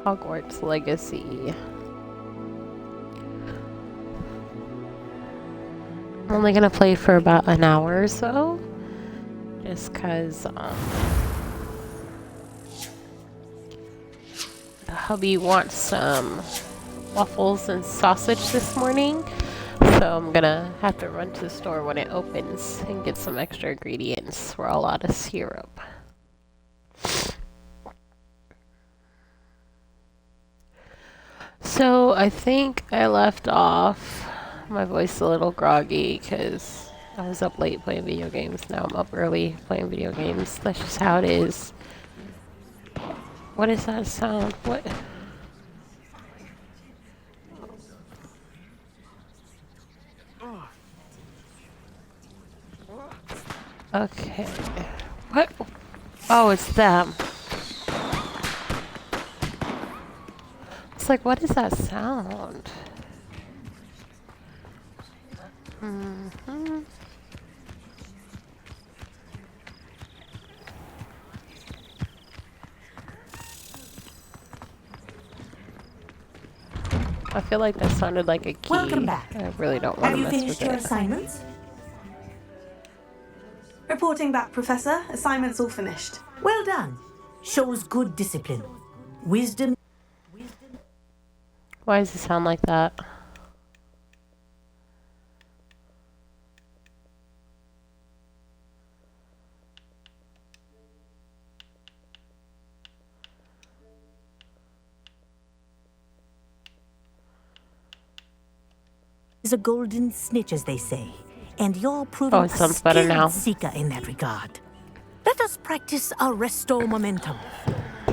Hogwarts Legacy. I'm only gonna play for about an hour or so, just cause the hubby wants some waffles and sausage this morning, so I'm gonna have to run to the store when it opens and get some extra ingredients. We're all out of syrup. So I think I left off. My voice is a little groggy because I was up late playing video games. Now I'm up early playing video games. That's just how it is. What is that sound? What? Okay. What? Oh, it's them. It's like, what is that sound? I feel like that sounded like a key. Welcome back. I really don't want to mess with it. Have you finished your assignments? Reporting back, Professor. Assignment's all finished. Well done. Shows good discipline. Wisdom. Why does it sound like that? Is a golden snitch, as they say. And you're proving it a sounds better now. skilled seeker in that regard. Let us practice Arresto Momentum.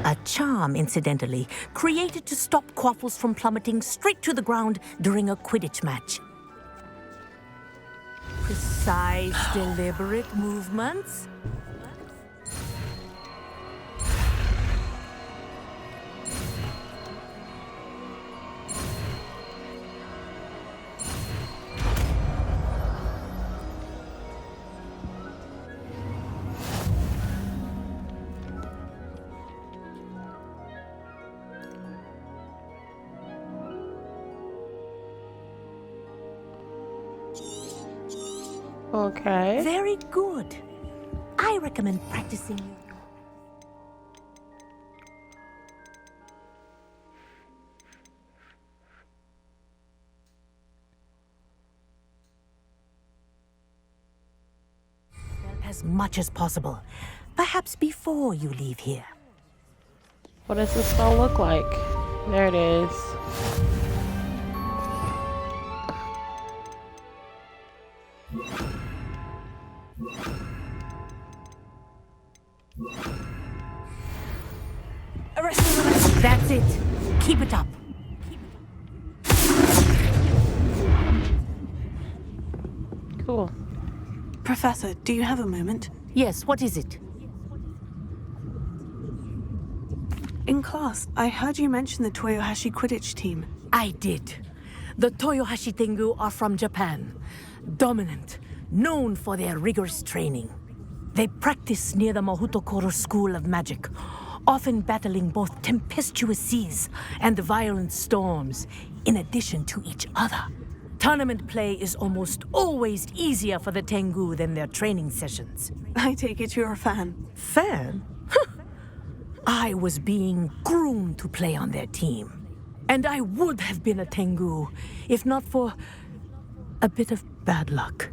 A charm, incidentally, created to stop quaffles from plummeting straight to the ground during a Quidditch match. Precise, deliberate movements. Okay. Very good. I recommend practicing. As much as possible. Perhaps before you leave here. What does the spell look like? There it is. That's it. Keep it up. Cool. Professor, do you have a moment? Yes, what is it? In class, I heard you mention the Toyohashi Quidditch team. I did. The Toyohashi Tengu are from Japan. Dominant, known for their rigorous training. They practice near the Mahutokoro School of Magic, often battling both tempestuous seas and violent storms, in addition to each other. Tournament play is almost always easier for the Tengu than their training sessions. I take it you're a fan. Fan? I was being groomed to play on their team. And I would have been a Tengu, if not for a bit of bad luck.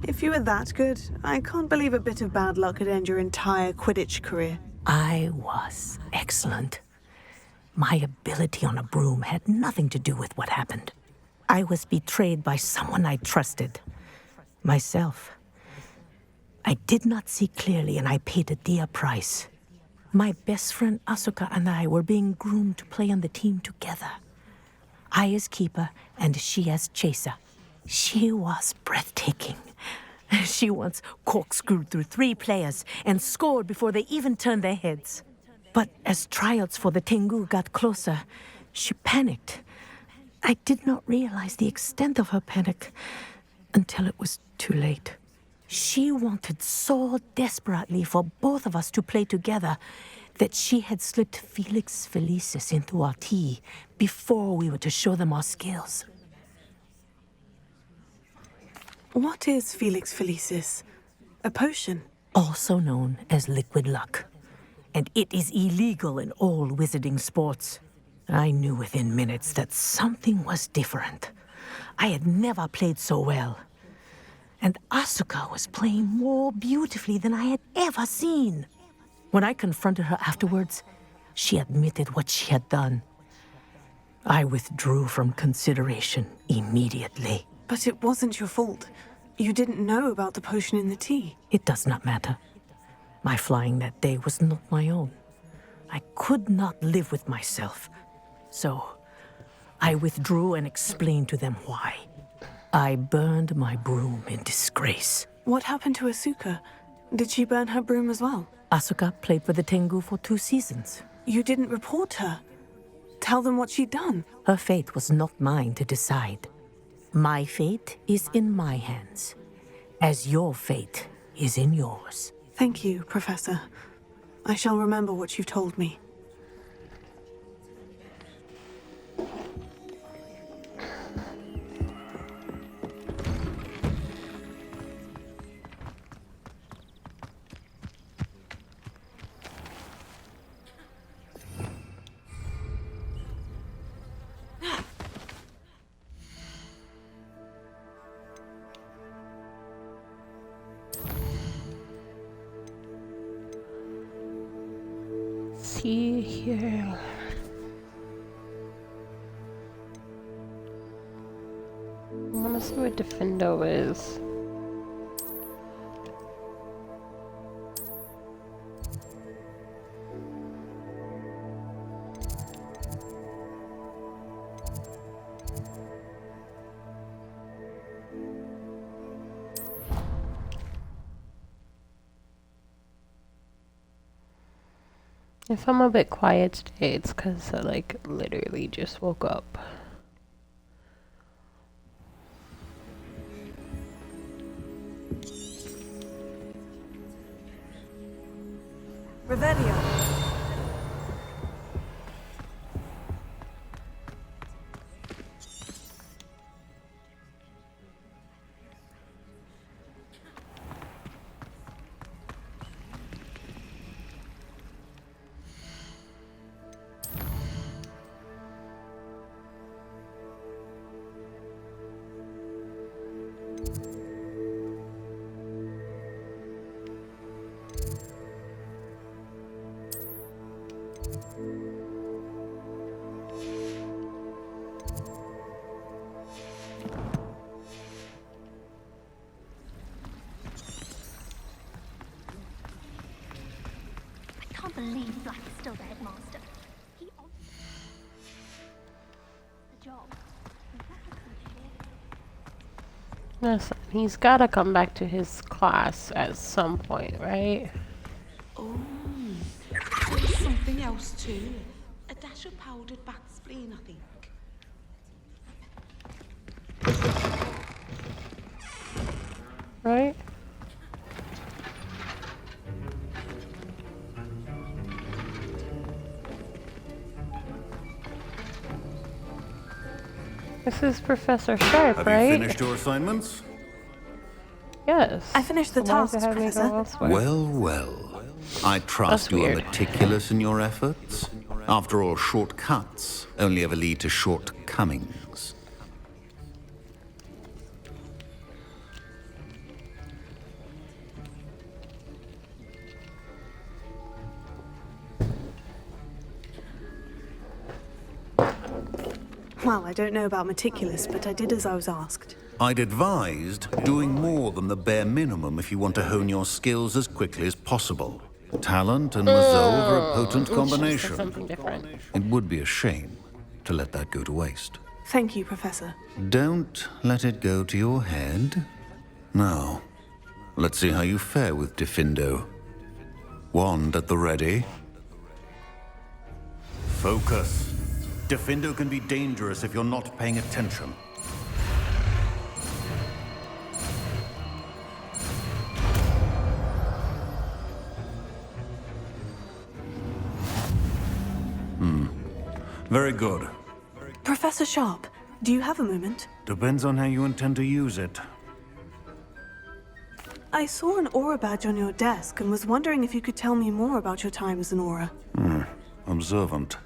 If you were that good, I can't believe a bit of bad luck could end your entire Quidditch career. I was excellent. My ability on a broom had nothing to do with what happened. I was betrayed by someone I trusted. Myself. I did not see clearly, and I paid a dear price. My best friend Asuka and I were being groomed to play on the team together. I as keeper, and she as chaser. She was breathtaking. She once corkscrewed through 3 players and scored before they even turned their heads. But as tryouts for the Tengu got closer, she panicked. I did not realize the extent of her panic until it was too late. She wanted so desperately for both of us to play together that she had slipped Felix Felicis into our tea before we were to show them our skills. What is Felix Felicis? A potion? Also known as liquid luck. And it is illegal in all wizarding sports. I knew within minutes that something was different. I had never played so well. And Asuka was playing more beautifully than I had ever seen. When I confronted her afterwards, she admitted what she had done. I withdrew from consideration immediately. But it wasn't your fault. You didn't know about the potion in the tea. It does not matter. My flying that day was not my own. I could not live with myself. So, I withdrew and explained to them why. I burned my broom in disgrace. What happened to Asuka? Did she burn her broom as well? Asuka played for the Tengu for 2 seasons. You didn't report her. Tell them what she'd done. Her fate was not mine to decide. My fate is in my hands, as your fate is in yours. Thank you, Professor. I shall remember what you've told me. See here. I want to see what Defendo is. If I'm a bit quiet today, it's because I like literally just woke up. Revelio. I can't believe Black is still the headmaster. He on the job. Yes, he's gotta come back to his class at some point, right? Oh, there's something else too. A dash of powdered bat spleen, I think. Right? This is Professor Sharp, Have right? you finished your assignments? Yes. I finished the So why does it task, have me go Professor. elsewhere? Well, well. I trust That's you are weird. meticulous in your efforts. After all, shortcuts only ever lead to shortcomings. Well, I don't know about meticulous, but I did as I was asked. I'd advised doing more than the bare minimum if you want to hone your skills as quickly as possible. Talent and resolve are a potent She said combination. something different. It would be a shame to let that go to waste. Thank you, Professor. Don't let it go to your head. Now, let's see how you fare with Defendo. Wand at the ready. Focus. Defendo can be dangerous if you're not paying attention. Very good. Professor Sharp, do you have a moment? Depends on how you intend to use it. I saw an aura badge on your desk and was wondering if you could tell me more about your time as an aura. Observant.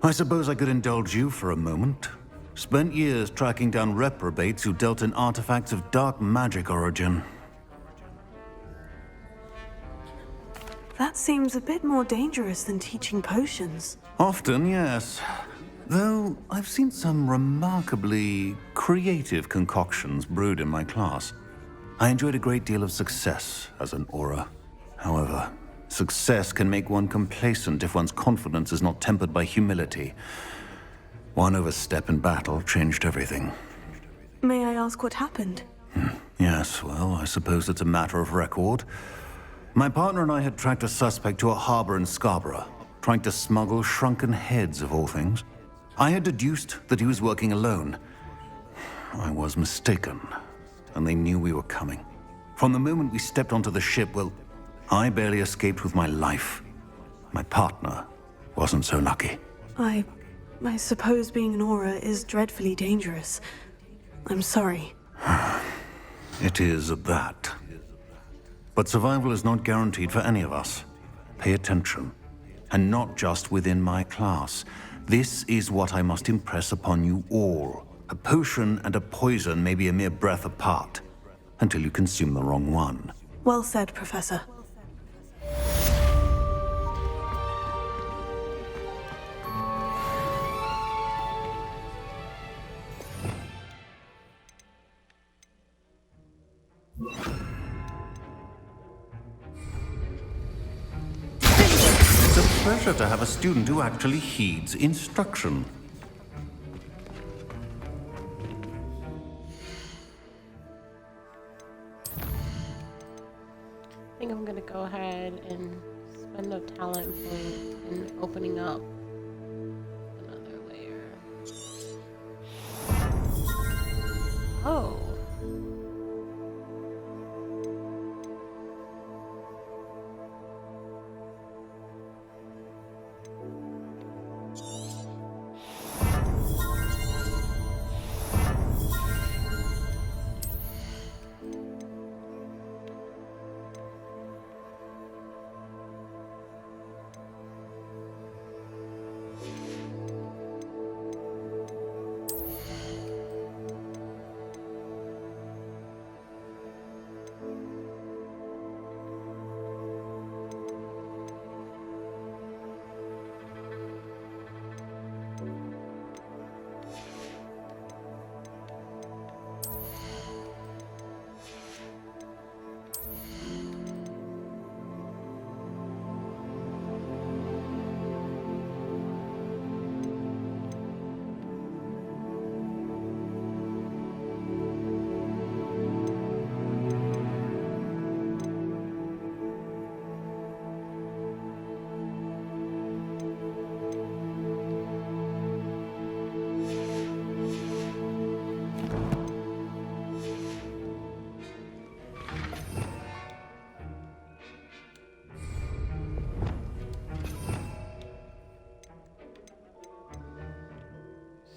I suppose I could indulge you for a moment. Spent years tracking down reprobates who dealt in artifacts of dark magic origin. That seems a bit more dangerous than teaching potions. Often, yes. Though I've seen some remarkably creative concoctions brewed in my class. I enjoyed a great deal of success as an aura. However, success can make one complacent if one's confidence is not tempered by humility. One overstep in battle changed everything. May I ask what happened? Yes, well, I suppose it's a matter of record. My partner and I had tracked a suspect to a harbor in Scarborough, trying to smuggle shrunken heads of all things. I had deduced that he was working alone. I was mistaken, and they knew we were coming. From the moment we stepped onto the ship, well, I barely escaped with my life. My partner wasn't so lucky. I suppose being an aura is dreadfully dangerous. I'm sorry. It is at that. But survival is not guaranteed for any of us. Pay attention. And not just within my class. This is what I must impress upon you all. A potion and a poison may be a mere breath apart, until you consume the wrong one. Well said, Professor. It's a pleasure to have a student who actually heeds instruction. I think I'm gonna go ahead and spend a talent point in opening up another layer. Oh.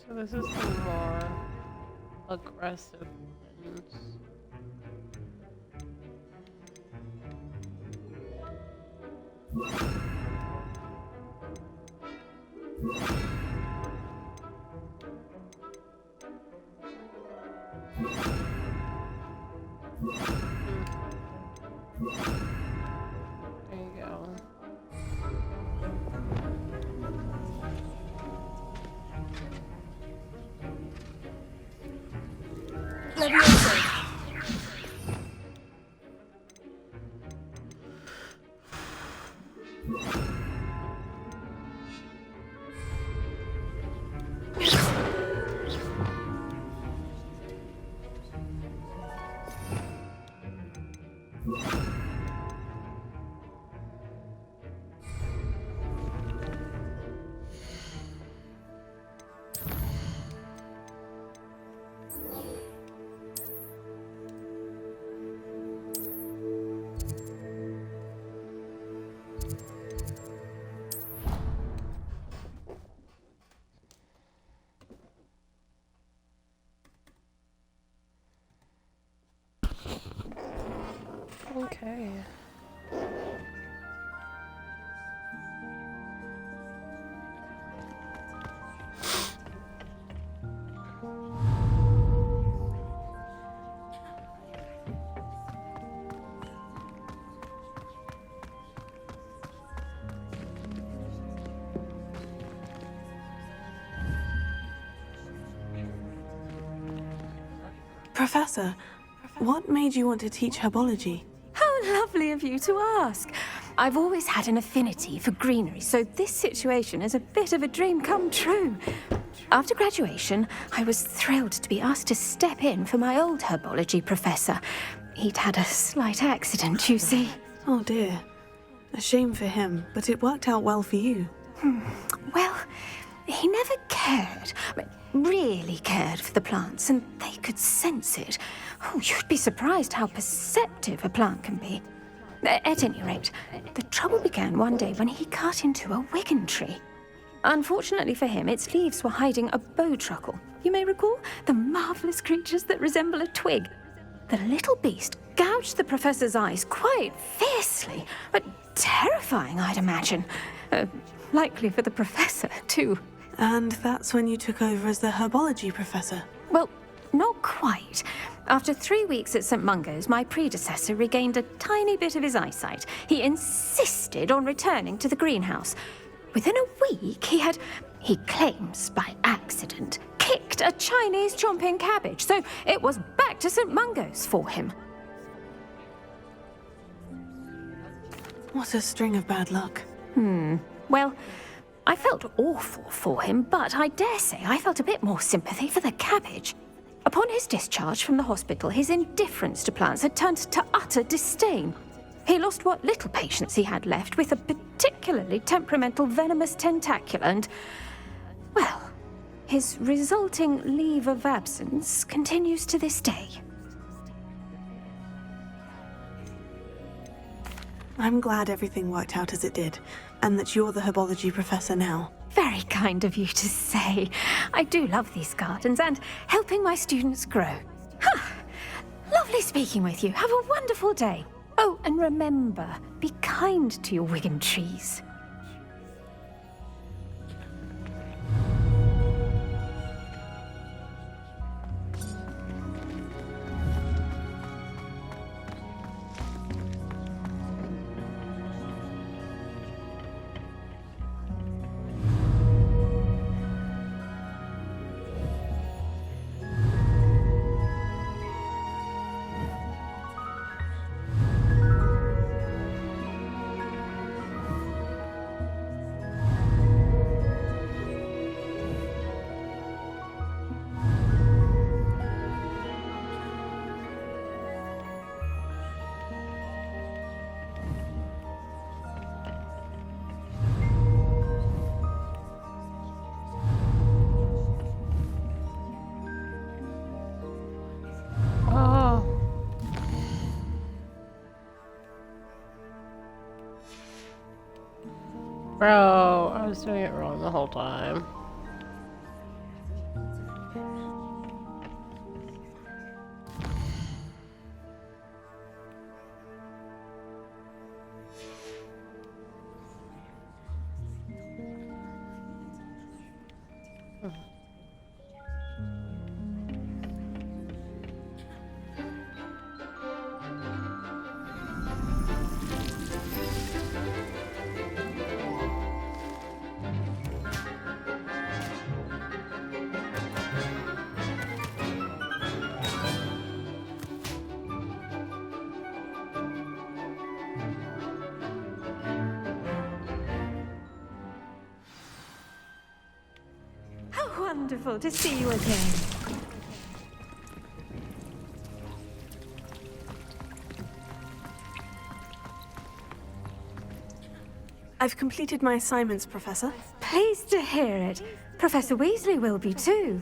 So this is the more aggressive ones. There you go. Okay. Professor, what made you want to teach herbology? How lovely of you to ask. I've always had an affinity for greenery, so this situation is a bit of a dream come true. After graduation, I was thrilled to be asked to step in for my old herbology professor. He'd had a slight accident, you see. Oh dear. A shame for him, but it worked out well for you. Well, he never cared, really cared for the plants, and they could sense it. Oh, you'd be surprised how perceptive a plant can be. At any rate, the trouble began one day when he cut into a wigan tree. Unfortunately for him, its leaves were hiding a bowtruckle. You may recall the marvelous creatures that resemble a twig. The little beast gouged the professor's eyes quite fiercely, but terrifying, I'd imagine. Likely for the professor, too. And that's when you took over as the herbology professor. Well, not quite. After 3 weeks at St. Mungo's, my predecessor regained a tiny bit of his eyesight. He insisted on returning to the greenhouse. Within a week, he claims by accident, kicked a Chinese chomping cabbage, so it was back to St. Mungo's for him. What a string of bad luck. Well, I felt awful for him, but I dare say I felt a bit more sympathy for the cabbage. Upon his discharge from the hospital, his indifference to plants had turned to utter disdain. He lost what little patience he had left with a particularly temperamental venomous tentacula and, well, his resulting leave of absence continues to this day. I'm glad everything worked out as it did, and that you're the herbology professor now. Very kind of you to say. I do love these gardens and helping my students grow. Lovely speaking with you. Have a wonderful day. Oh, and remember, be kind to your wigan trees. Bro, I was doing it wrong the whole time. How wonderful to see you again. I've completed my assignments, Professor. Pleased to hear it. Professor Weasley will be too.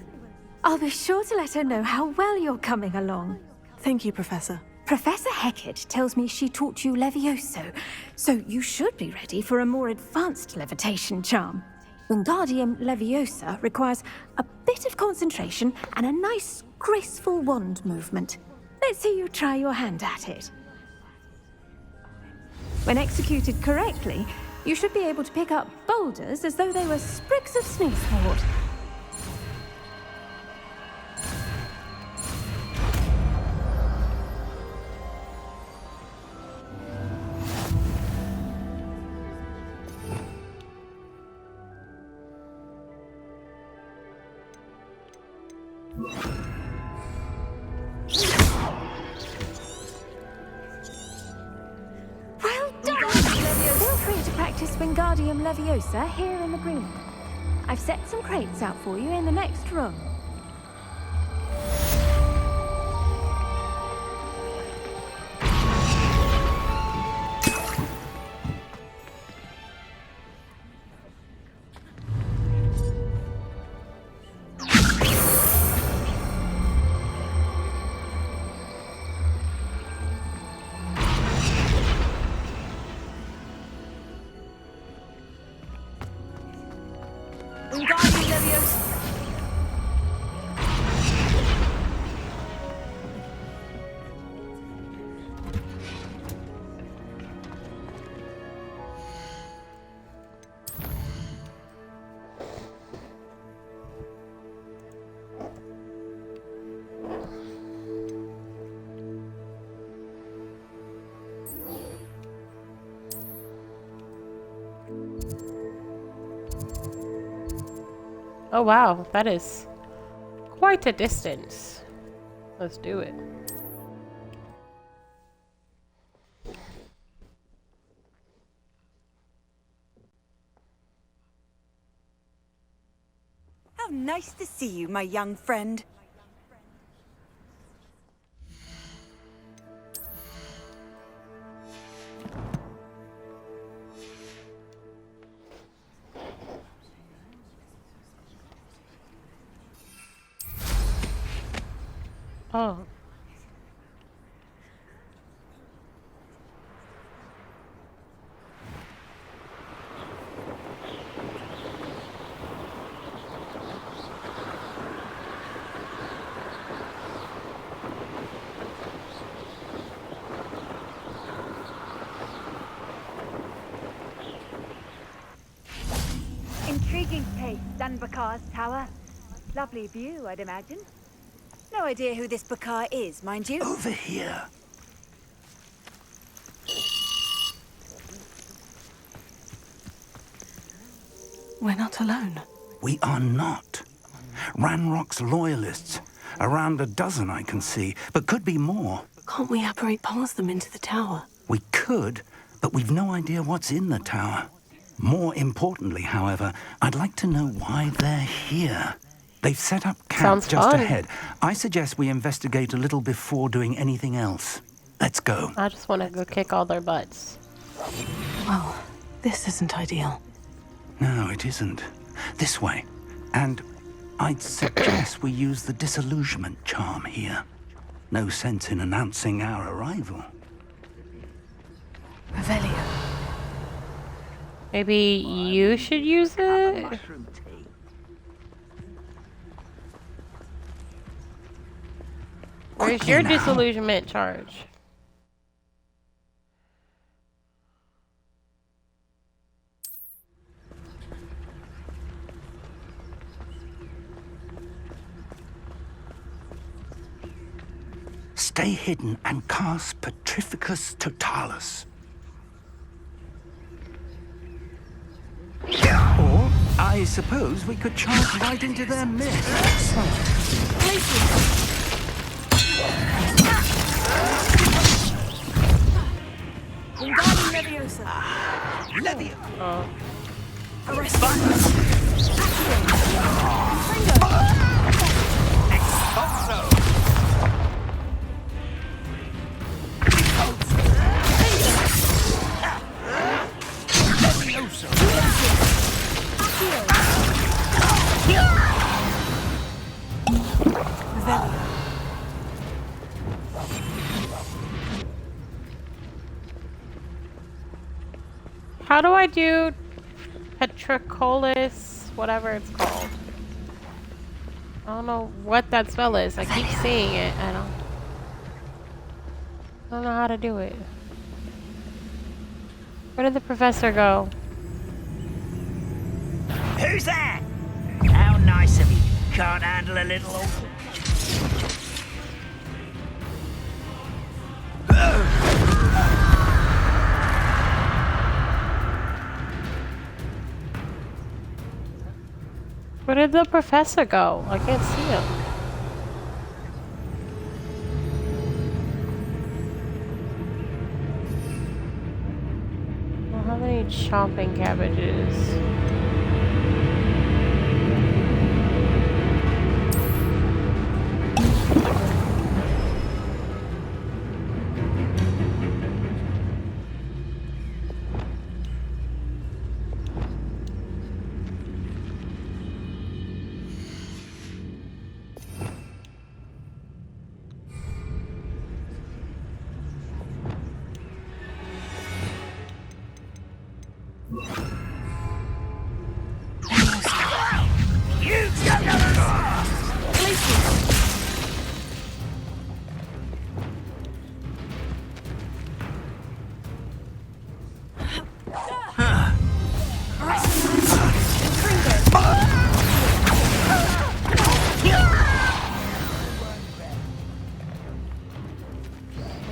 I'll be sure to let her know how well you're coming along. Thank you, Professor. Professor Hecat tells me she taught you Levioso, so you should be ready for a more advanced levitation charm. Wingardium Leviosa requires a bit of concentration and a nice, graceful wand movement. Let's see you try your hand at it. When executed correctly, you should be able to pick up boulders as though they were sprigs of sneezewort. Well done! Feel free to practice Wingardium Leviosa here in the green. I've set some crates out for you in the next room. Wingardium Leviosa. Oh wow, that is quite a distance. Let's do it. How nice to see you, my young friend. Oh. Intriguing place, Dunbakar's tower. Lovely view, I'd imagine. No idea who this Bakar is, mind you. Over here. We're not alone. We are not. Ranrock's loyalists. Around a dozen I can see, but could be more. Can't we apparate past them into the tower? We could, but we've no idea what's in the tower. More importantly, however, I'd like to know why they're here. They've set up camp Sounds just fun. ahead. I suggest we investigate a little before doing anything else. Let's go. I just want to go kick all their butts. Well, this isn't ideal. No, it isn't. This way. And I'd suggest we use the disillusionment charm here. No sense in announcing our arrival. Revelio. Maybe you should use it? Where's Quickly your now. disillusionment charge? Stay hidden and cast Petrificus Totalis. Or, I suppose we could charge right into their midst. Wingardium Leviosa. Levio. Arrest. How do I do Petricolis, whatever it's called? I don't know what that spell is. I keep seeing it. I don't know how to do it. Where did the professor go? Who's that? How nice of you. Can't handle a little... Where did the professor go? I can't see him. I don't have any chopping cabbages.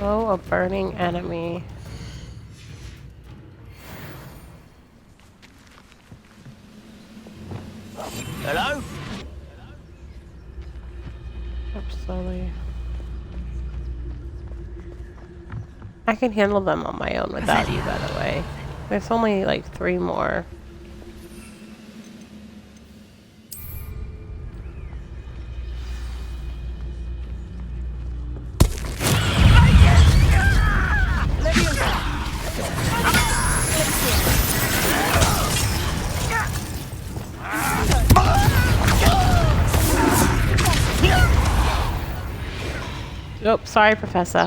Oh, a burning enemy. Hello? Up slowly. I can handle them on my own without you, by the way. There's only like 3 more. Oh, sorry, Professor.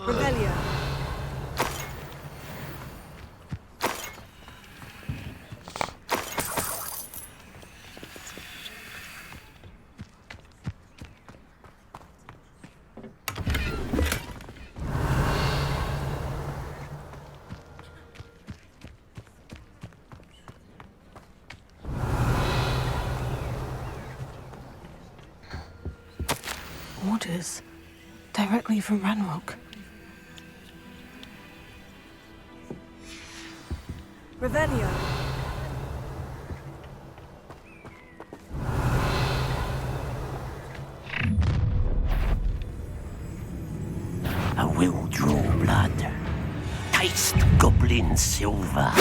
Revelio. Orders directly from Ranrock. Revelio. I will draw blood. Taste goblin silver.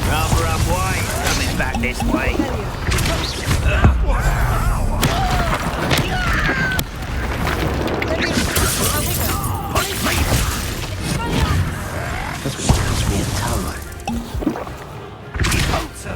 Rather unwise coming back this way. Cost me a ton. You hope so.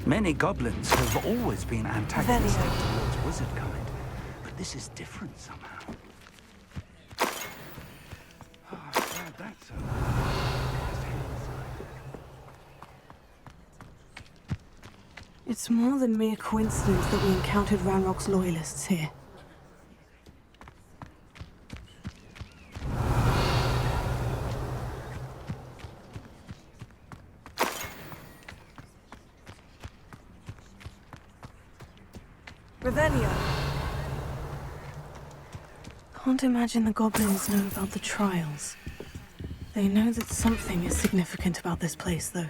Many goblins have always been antagonistic towards wizard kind, but this is different somehow. Oh, I'm glad that's over. Let's head inside. It's more than mere coincidence that we encountered Ranrock's loyalists here. Revelio. Can't imagine the goblins know about the trials. They know that something is significant about this place, though.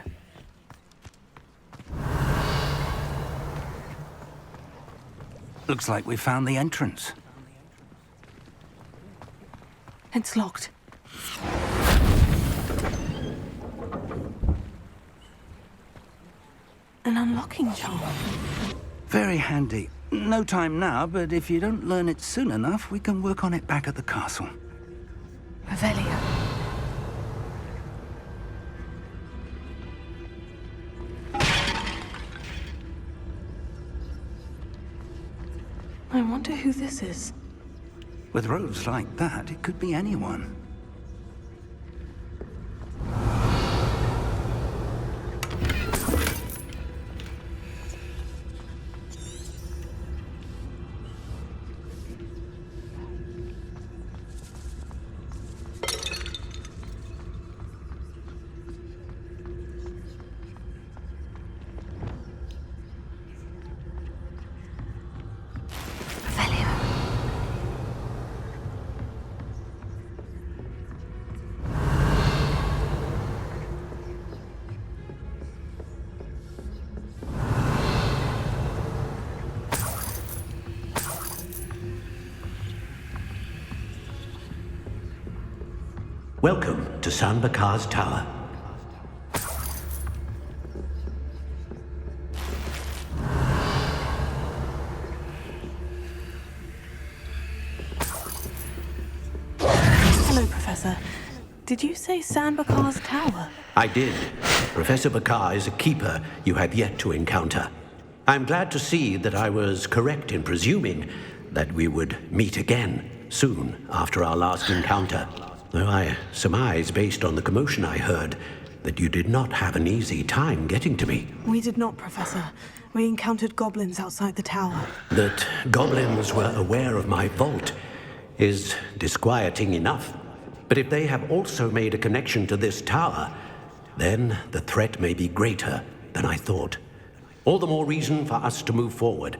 Looks like we found the entrance. It's locked. An unlocking charm. Very handy. No time now, but if you don't learn it soon enough, we can work on it back at the castle. Revelio. I wonder who this is. With robes like that, it could be anyone. Welcome to San Bakar's Tower. Hello, Professor. Did you say San Bakar's Tower? I did. Professor Bakar is a keeper you have yet to encounter. I'm glad to see that I was correct in presuming that we would meet again soon after our last encounter. Though I surmise, based on the commotion I heard, that you did not have an easy time getting to me. We did not, Professor. We encountered goblins outside the tower. That goblins were aware of my vault is disquieting enough. But if they have also made a connection to this tower, then the threat may be greater than I thought. All the more reason for us to move forward.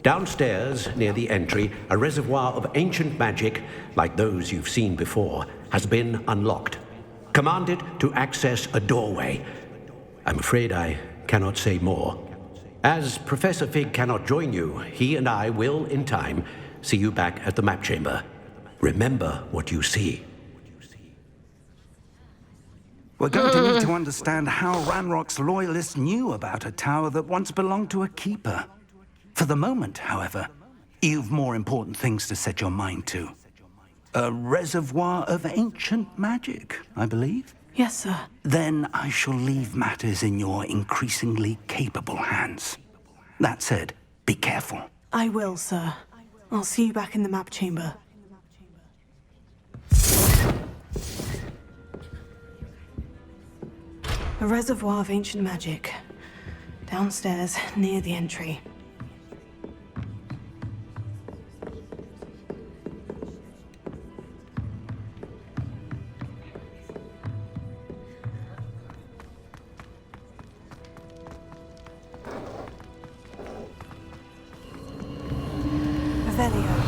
Downstairs, near the entry, a reservoir of ancient magic, like those you've seen before, has been unlocked. Commanded to access a doorway. I'm afraid I cannot say more. As Professor Fig cannot join you, he and I will, in time, see you back at the map chamber. Remember what you see. We're going to need to understand how Ranrock's loyalists knew about a tower that once belonged to a keeper. For the moment, however, you've more important things to set your mind to. A reservoir of ancient magic, I believe? Yes, sir. Then I shall leave matters in your increasingly capable hands. That said, be careful. I will, sir. I'll see you back in the map chamber. A reservoir of ancient magic. Downstairs, near the entry. Revelio.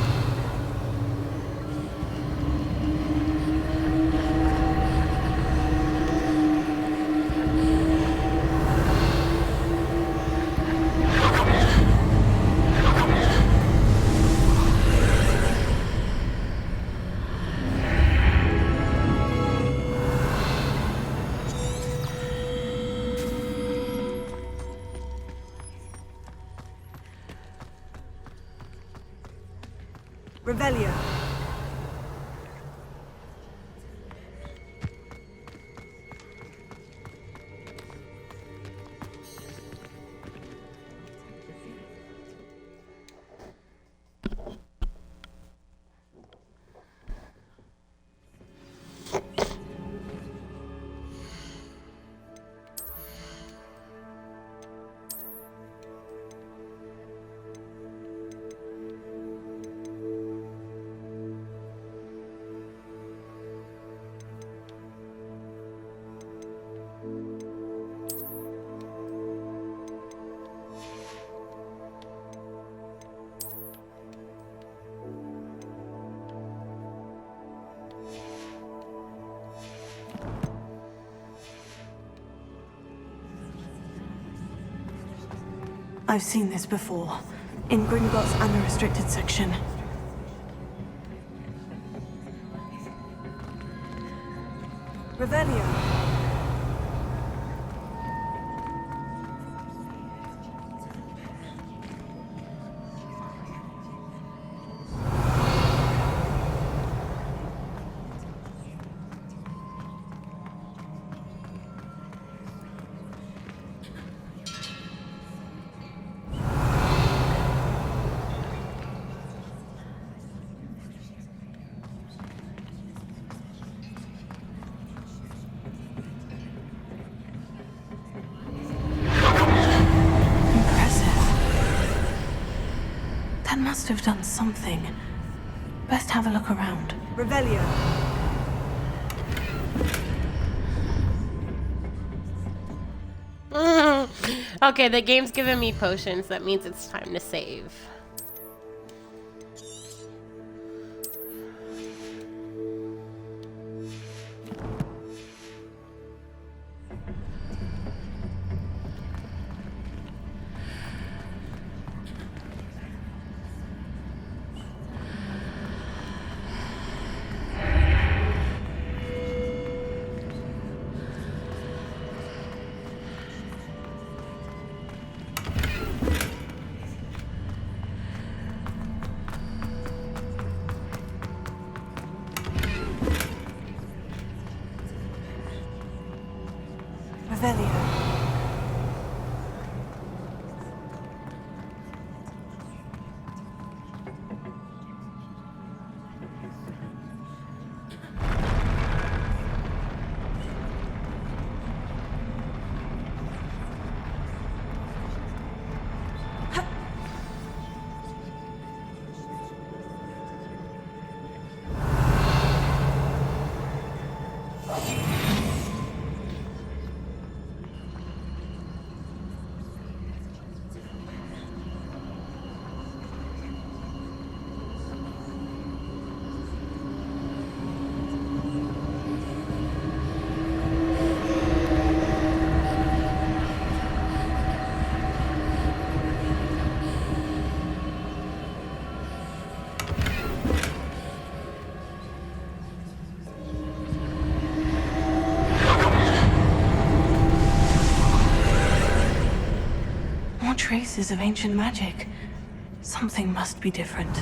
Revelio. I've seen this before, in Gringotts and the restricted section. Revelio. must have done something. Best have a look around. Revelio. Okay, the game's giving me potions. That means it's time to save. Revelio. More traces of ancient magic. Something must be different.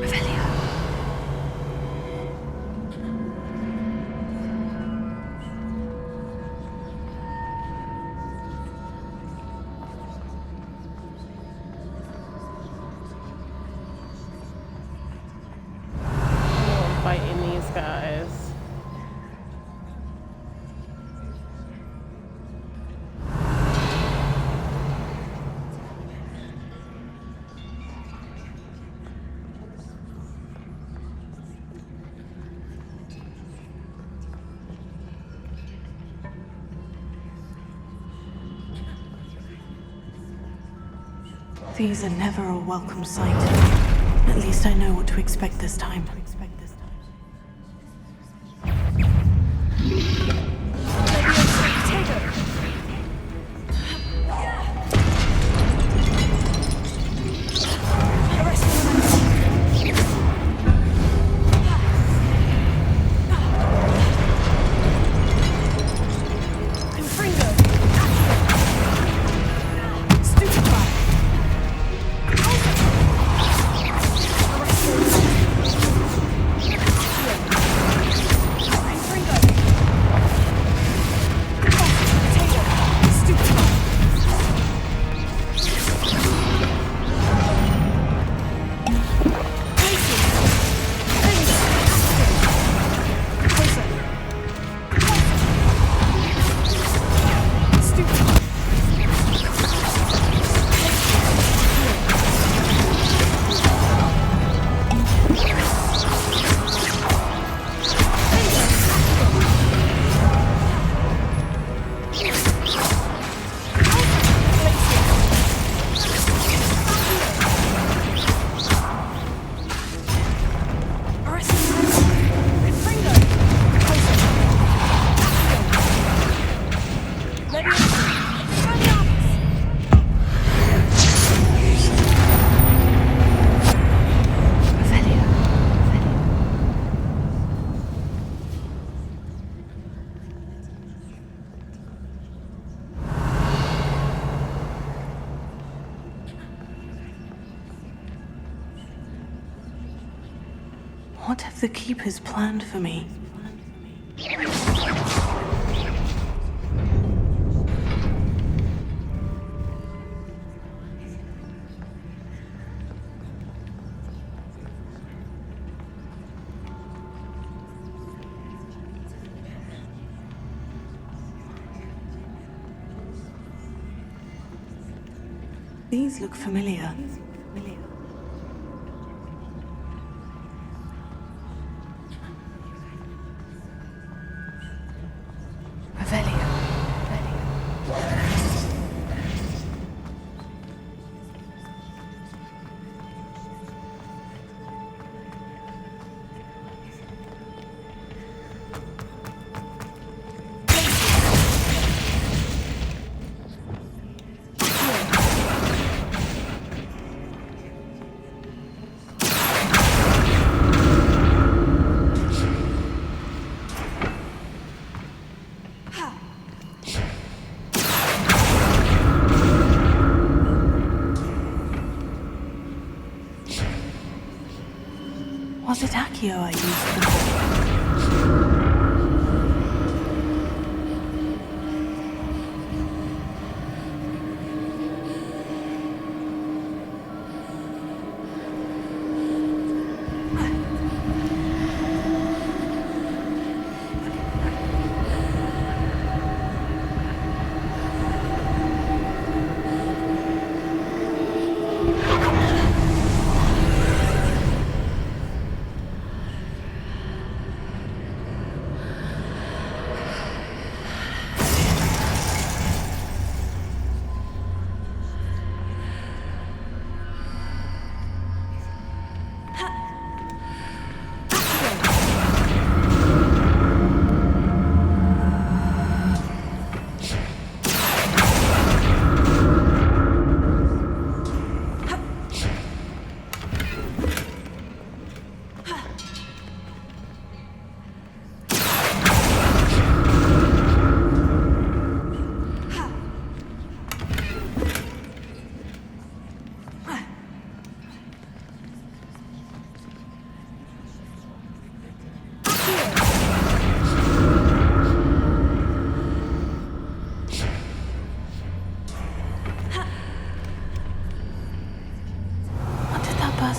Revelio. I'm fighting these guys. These are never a welcome sight. At least I know what to expect this time. What have the Keepers planned for me? These look familiar. Revelio. Was it Accio I used before?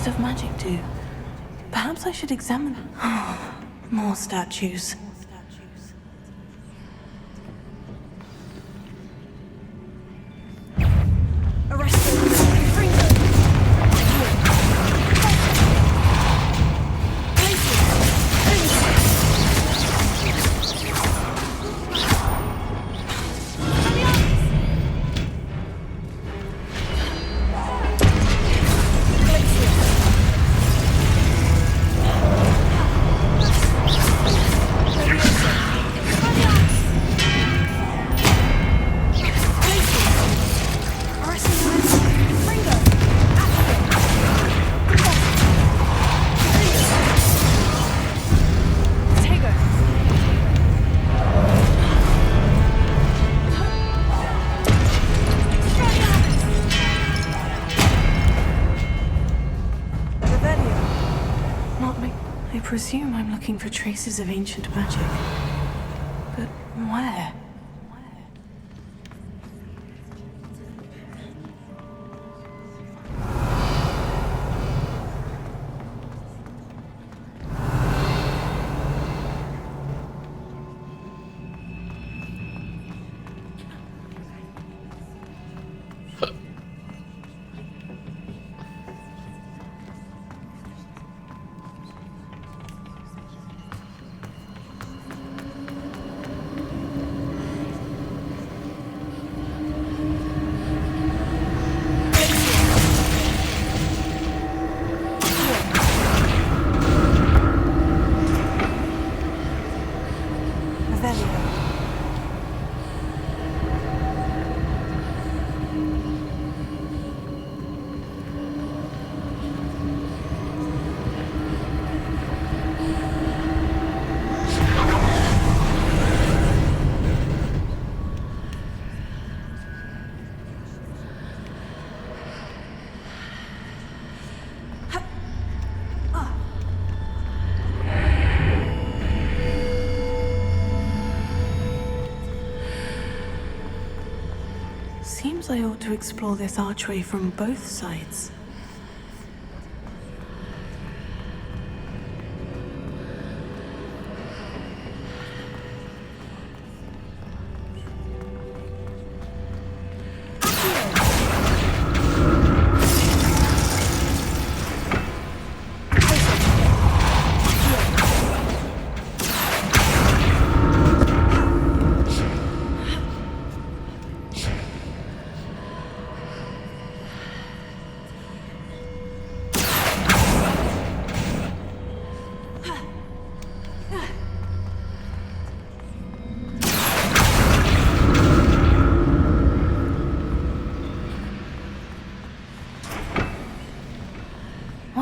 Of magic do? Perhaps I should examine them. More statues. I presume I'm looking for traces of ancient magic. But where? Seems I ought to explore this archway from both sides.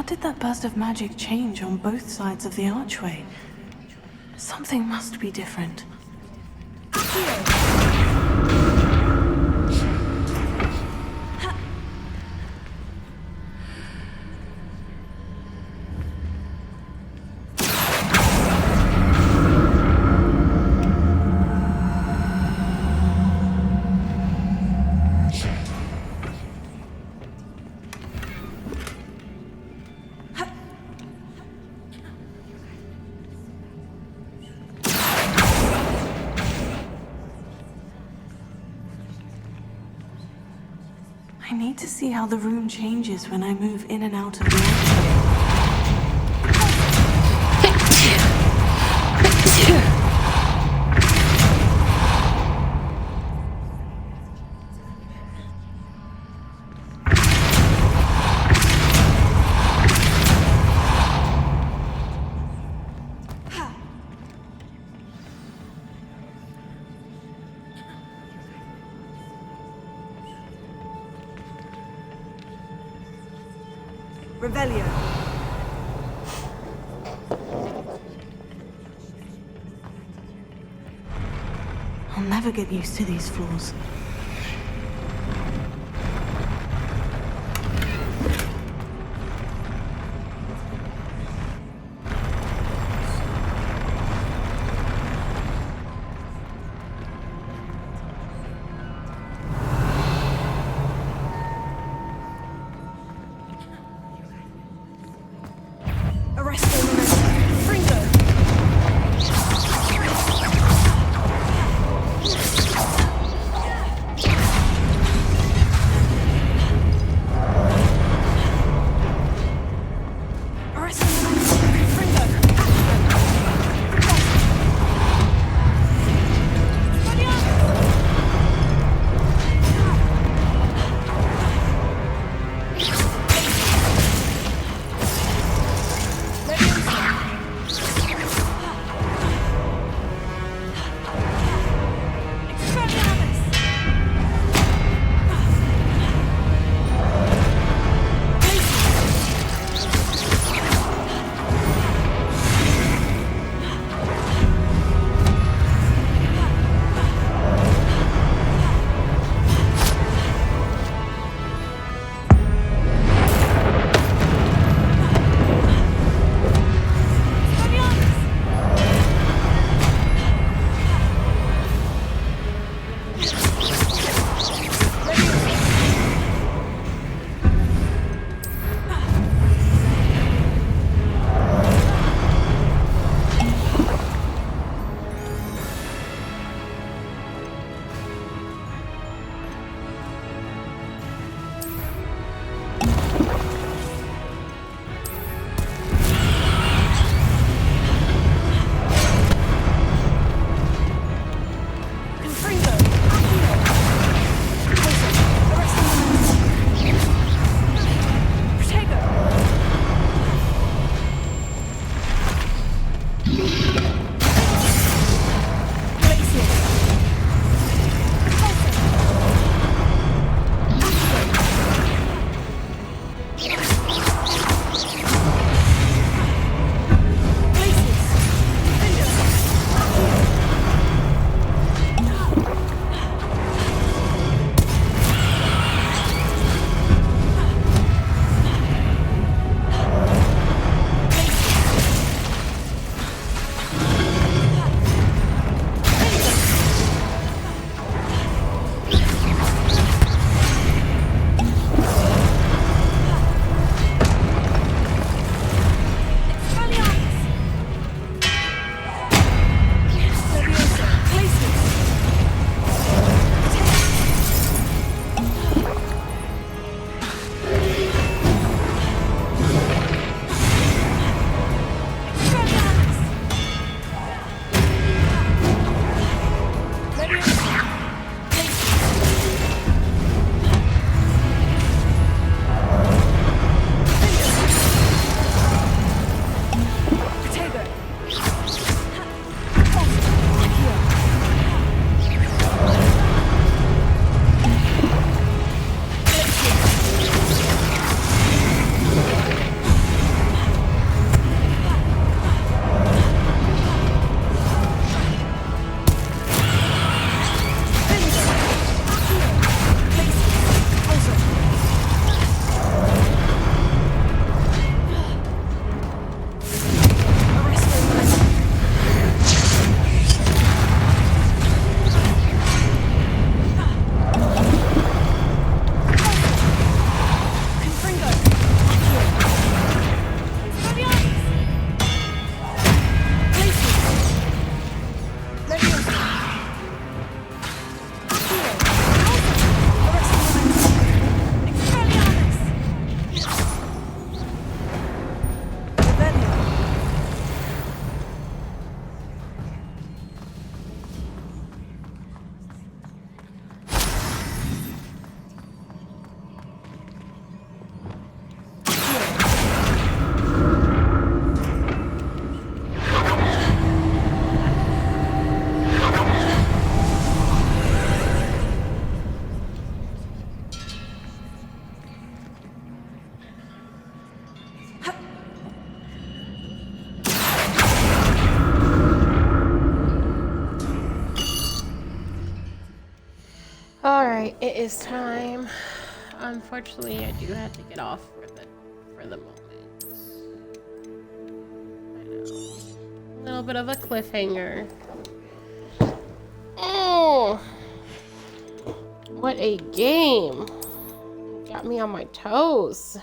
What did that burst of magic change on both sides of the archway? Something must be different. I need to see how the room changes when I move in and out of the archway. Revelio. I'll never get used to these floors. Alright, it is time. Unfortunately, I do have to get off for the moment. I know. A little bit of a cliffhanger. Oh, what a game! Got me on my toes.